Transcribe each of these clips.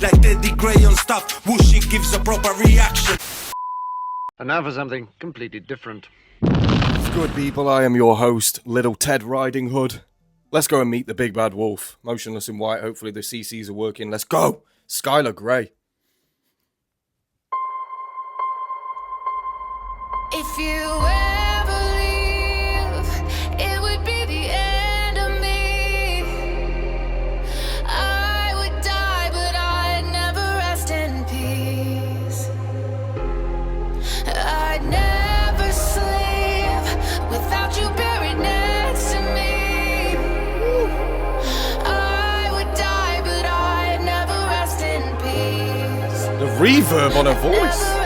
Like geddytrey on stuff, whooshy gives a proper reaction. And now for something completely different. Good people, I am your host, Little Ted Riding Hood. Let's go and meet the big bad wolf. Motionless in white, hopefully the CCs are working. Let's go! Skylar Grey. If you ever leave, it would be the end of me. I would die, but I'd never rest in peace. I'd never sleep without you buried next to me. I would die, but I'd never rest in peace. The reverb on her voice.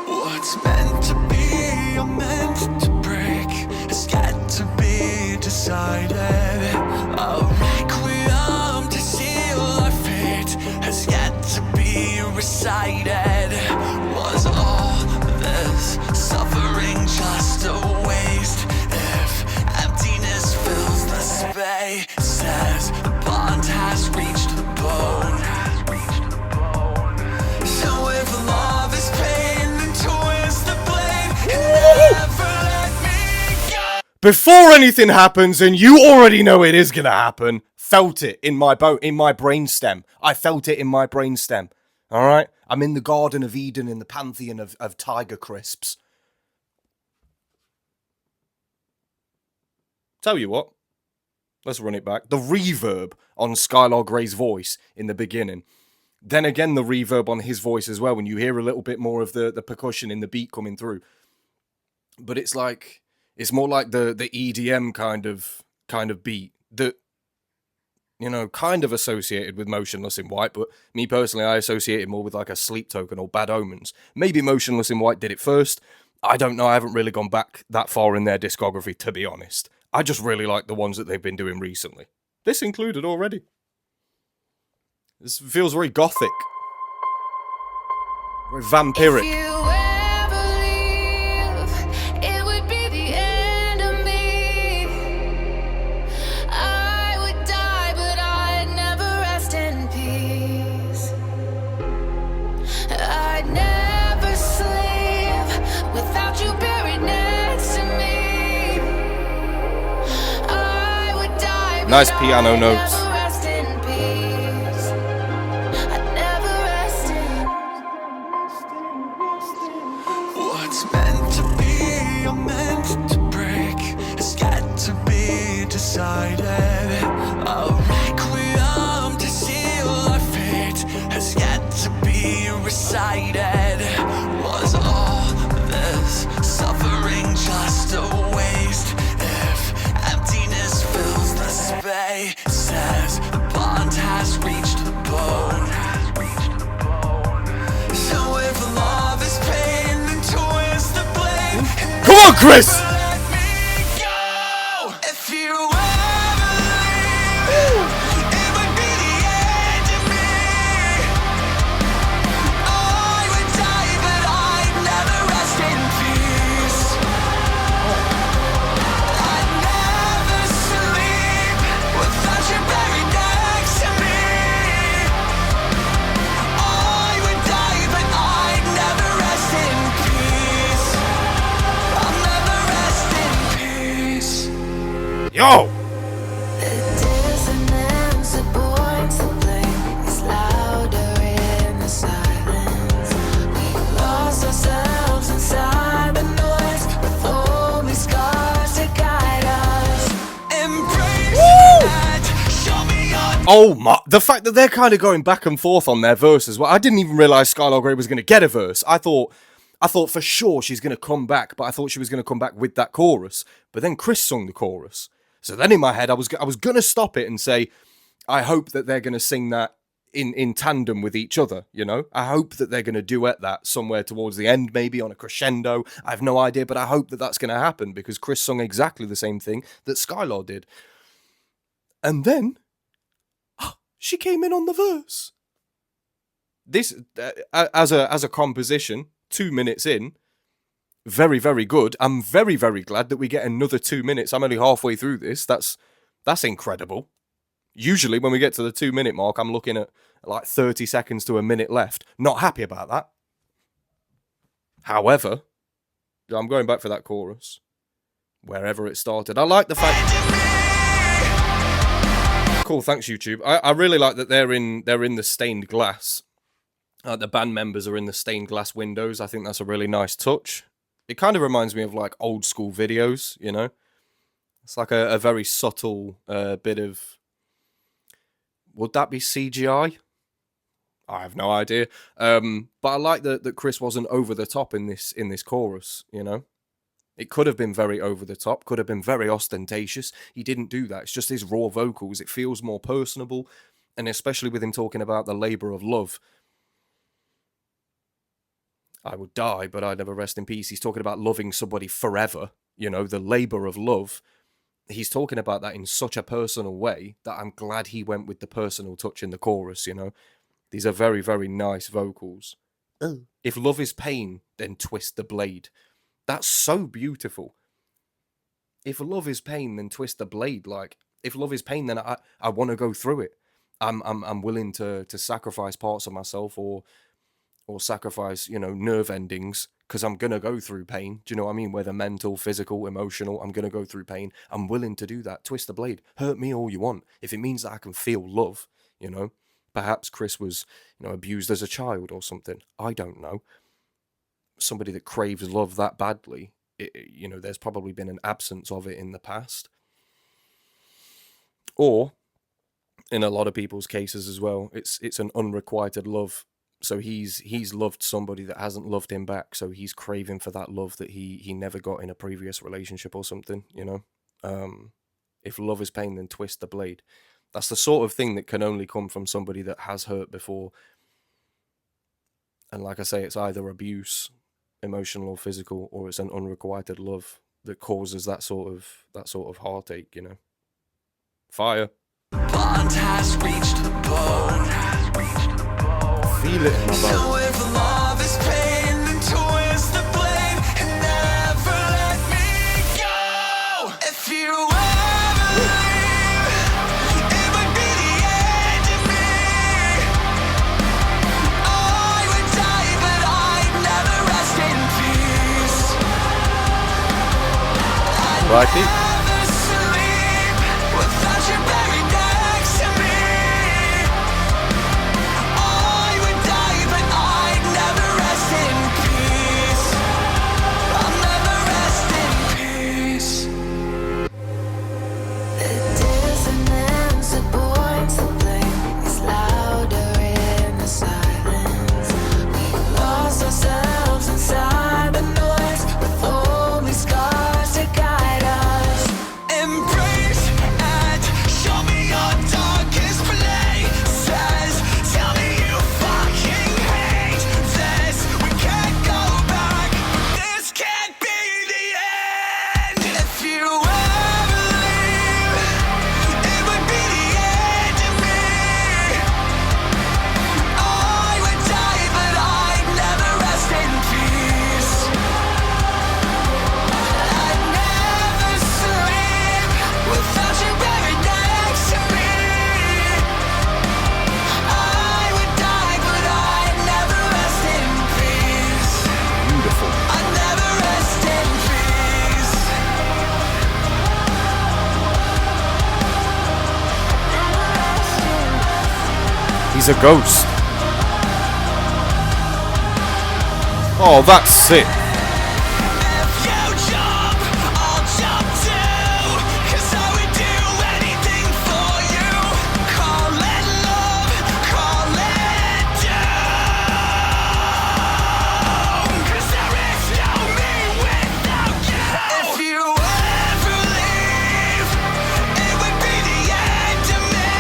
What's meant to be or meant to break has got to be decided. A requiem to seal our fate has got to be recited. Was all this suffering just a waste? If emptiness fills the spaces, the bond has reached the bone. So if love is pain, Before anything happens, and you already know it is gonna happen, felt it in my brainstem. I felt it in my brainstem. Alright? I'm in the Garden of Eden in the pantheon of Tiger Crisps. Tell you what. Let's run it back. The reverb on Skylar Grey's voice in the beginning. Then again, the reverb on his voice as well, when you hear a little bit more of the percussion in the beat coming through. But it's like, it's more like the EDM kind of beat that, you know, kind of associated with Motionless in White, but me personally, I associate it more with like a Sleep Token or Bad Omens. Maybe Motionless in White did it first. I don't know, I haven't really gone back that far in their discography, to be honest. I just really like the ones that they've been doing recently. This included already. This feels very gothic. Very vampiric. If you ever leave, it would be the end of me. I would die, but I'd never rest in peace. I'd never sleep without you buried next to me. I would die, but Nice piano I'd notes. never rest in peace. I'd never rest in. what's meant to be or meant to break has got to be decided. A requiem to seal our fate has got to be recited. Was all this suffering just a waste? If emptiness fills the spaces, the bond has reached the bone. So if love is pain, then twist the blade. Come on, Chris! Let me go. If you ever leave, it would be the end of me. I would die, but I'd never rest in peace. I'd never sleep without you buried next to me. I would die, but I'd never rest in peace. I'll never rest in peace. Yo! The dissonance that points the blame is louder in the silence. We've lost ourselves inside the noise, with only scars to guide us. Embrace that. Show me your Oh my, the fact that they're kind of going back and forth on their verse as well. I didn't even realise Skylar Grey was going to get a verse. I thought for sure she's going to come back, but I thought she was going to come back with that chorus. But then Chris sung the chorus. So then in my head, I was going to stop it and say, I hope that they're going to sing that in tandem with each other, you know? I hope that they're going to duet that somewhere towards the end, maybe on a crescendo. I have no idea, but I hope that that's going to happen because Chris sung exactly the same thing that Skylar did. And then she came in on the verse. This, as a composition, 2 minutes in, very, very good. I'm very, very glad that we get another 2 minutes. I'm only halfway through this. That's incredible. Usually when we get to the 2-minute mark, I'm looking at like 30 seconds to a minute left. Not happy about that. However, I'm going back for that chorus. Wherever it started. I like the fact... Cool, thanks YouTube. I really like that they're in the stained glass. The band members are in the stained glass windows. I think that's a really nice touch. It kind of reminds me of like old school videos, you know? It's like a very subtle bit of... Would that be CGI? I have no idea. But I like that Chris wasn't over the top in this chorus, you know? It could have been very over the top, could have been very ostentatious. He didn't do that. It's just his raw vocals. It feels more personable, and especially with him talking about the labour of love. I would die, but I'd never rest in peace. He's talking about loving somebody forever, you know, the labour of love. He's talking about that in such a personal way that I'm glad he went with the personal touch in the chorus, you know. These are very, very nice vocals. If love is pain, then twist the blade. That's so beautiful. If love is pain, then twist the blade. Like, if love is pain, then I want to go through it. I'm willing to sacrifice parts of myself or sacrifice, you know, nerve endings, because I'm gonna go through pain. Do you know what I mean? Whether mental, physical, emotional, I'm gonna go through pain. I'm willing to do that. Twist the blade. Hurt me all you want. If it means that I can feel love, you know. Perhaps Chris was, you know, abused as a child or something. I don't know. Somebody that craves love that badly, you know, there's probably been an absence of it in the past. Or, in a lot of people's cases as well, it's an unrequited love. So he's loved somebody that hasn't loved him back, so he's craving for that love that he never got in a previous relationship or something, you know. If love is pain, then twist the blade. That's the sort of thing that can only come from somebody that has hurt before. And like I say, it's either abuse, emotional or physical, or it's an unrequited love that causes that sort of heartache, you know. Fire. Bond has reached the bone. Feel it in my So bones. if love is pain, then twist the blade and never let me go. If you ever leave, it would be the end of me. I would die, but I'd never rest in peace. R.I.P. Never sleep without you buried next to me. I would die, but I'd never rest in peace. I'll never rest in peace. The dissonance that points the blame is louder in the silence. We've lost ourselves inside the noise, with only scars to guide us. Embrace and show me your darkest places. Tell me you fucking hate this. We can't go back. This can't be the end. If you ever leave, it would be the end of me. I would die, but I'd never rest in peace. I'd never sleep without you buried next to me. I would die, but I'd never rest in peace. Beautiful. I'd never rest in peace. He's a ghost. Oh, that's sick. If you jump, I'll jump too. 'Cause I would do anything for you. Call it love, call it doom. 'Cause there is no me without you. If you ever leave, it would be the end of me.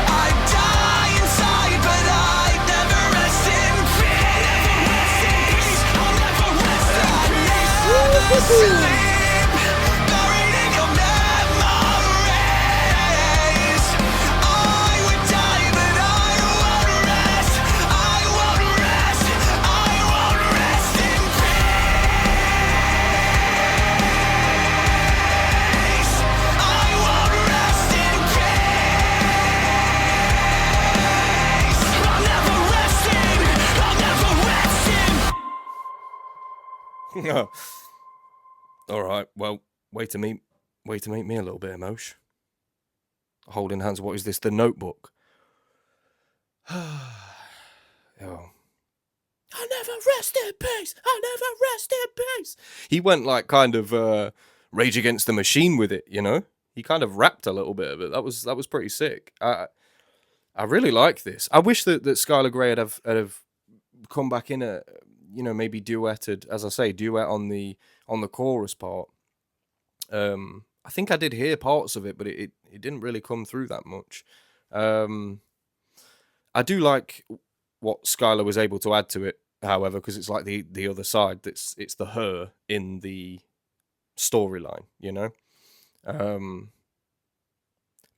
I'd die inside, but I'd never rest in peace. Oh. All right. Well, way to make me a little bit emotional. Holding hands. What is this? The Notebook. Oh. I never rest in peace. I never rest in peace. He went like kind of Rage Against the Machine with it, you know. He kind of rapped a little bit of it. That was pretty sick. I really like this. I wish that Skylar Grey had have come back in a, you know, maybe duetted, as I say, duet on the chorus part. I think I did hear parts of it, but it didn't really come through that much. I do like what Skylar was able to add to it, however, because it's like the other side. It's the her in the storyline, you know.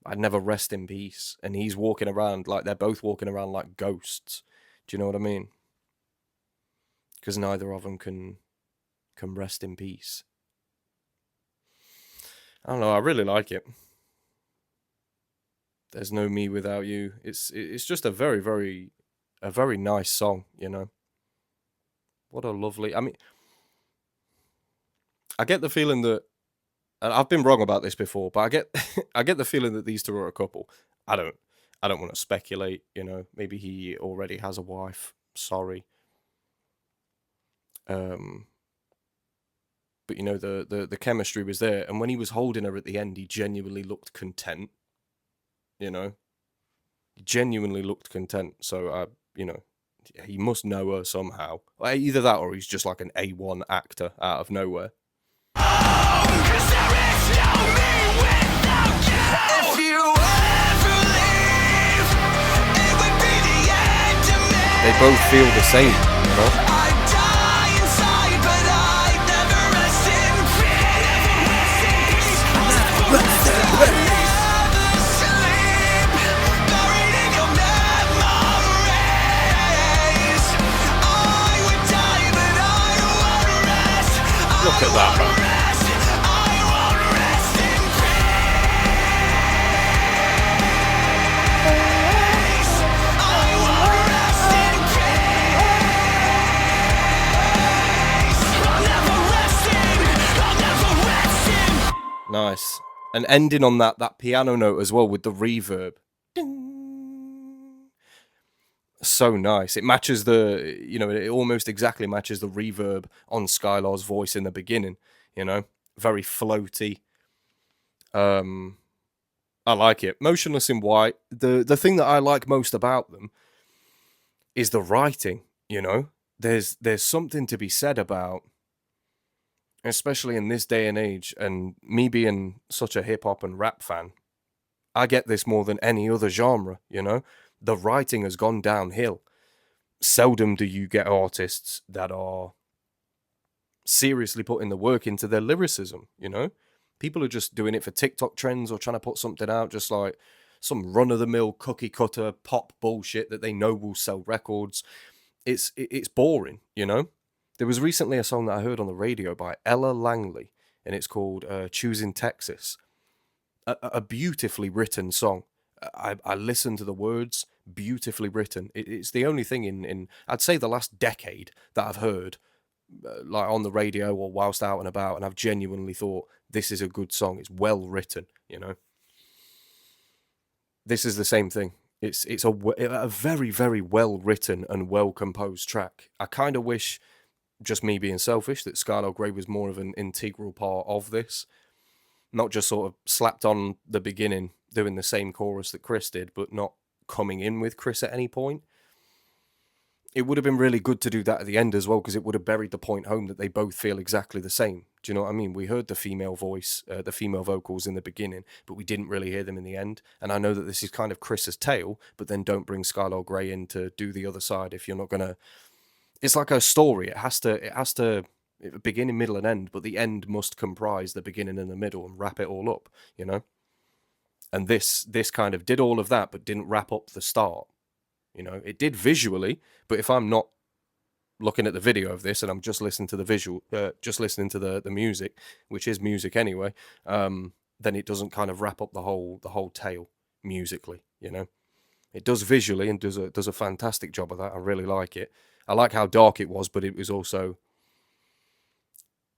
I'd never rest in peace, and he's walking around like they're both walking around like ghosts. Do you know what I mean? Because neither of them can rest in peace. I don't know. I really like it. There's no me without you. It's just a very nice song, you know. What a lovely. I mean, I get the feeling that, and I've been wrong about this before, but I get I get the feeling that these two are a couple. I don't want to speculate, you know. Maybe he already has a wife. Sorry. But you know, the chemistry was there, and when he was holding her at the end, he genuinely looked content. You know, he genuinely looked content. So you know, he must know her somehow. Either that, or he's just like an A1 actor out of nowhere. Cause there is no me without you. If you ever leave, it would be the end of me. They both feel the same, you know? I die inside, but I never rest in peace. Never sleep, buried in your memories. I would die, but I won't rest. Look at that, man. Nice. And ending on that piano note as well with the reverb. So nice. It matches the, you know, it almost exactly matches the reverb on Skylar's voice in the beginning, you know? Very floaty. I like it. Motionless in White. The thing that I like most about them is the writing, you know? There's something to be said about, especially in this day and age, and me being such a hip-hop and rap fan, I get this more than any other genre, you know? The writing has gone downhill. Seldom do you get artists that are seriously putting the work into their lyricism, you know? People are just doing it for TikTok trends or trying to put something out, just like some run-of-the-mill cookie-cutter pop bullshit that they know will sell records. It's boring, you know? There was recently a song that I heard on the radio by Ella Langley, and it's called Choosing Texas. A beautifully written song. I listened to the words, beautifully written. It's the only thing in I'd say the last decade that I've heard like on the radio or whilst out and about, and I've genuinely thought, this is a good song. It's well written, you know. This is the same thing. It's a very, very well written and well composed track. I kind of wish, just me being selfish, that Skylar Grey was more of an integral part of this. Not just sort of slapped on the beginning, doing the same chorus that Chris did, but not coming in with Chris at any point. It would have been really good to do that at the end as well, because it would have buried the point home that they both feel exactly the same. Do you know what I mean? We heard the female voice, the female vocals in the beginning, but we didn't really hear them in the end. And I know that this is kind of Chris's tale, but then don't bring Skylar Grey in to do the other side if you're not going to... It's like a story. It has to beginning, middle, and end, but the end must comprise the beginning and the middle and wrap it all up, you know? And this kind of did all of that, but didn't wrap up the start. You know, it did visually, but if I'm not looking at the video of this and I'm just listening to the visual, just listening to the music, which is music anyway, then it doesn't kind of wrap up the whole tale musically, you know? It does visually and does a fantastic job of that. I really like it. I like how dark it was, but it was also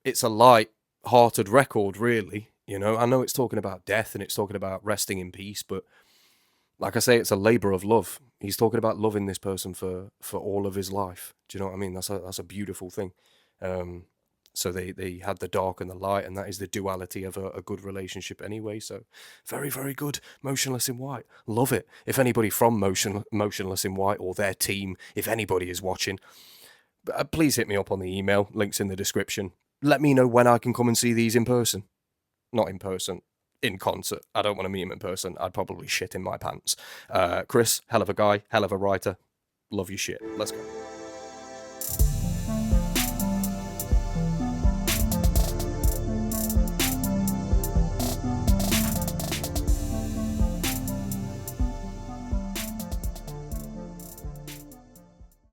it's a light-hearted record, really. You know, I know it's talking about death and it's talking about resting in peace, but like I say, it's a labor of love. He's talking about loving this person for all of his life. Do you know what I mean? That's a beautiful thing. So they had the dark and the light, and that is the duality of a good relationship anyway. So very, very good. Motionless in White. Love it. If anybody from Motionless in White or their team, if anybody is watching, please hit me up on the email. Links in the description. Let me know when I can come and see these in person. Not in person. In concert. I don't want to meet him in person. I'd probably shit in my pants. Chris, hell of a guy, hell of a writer. Love your shit. Let's go.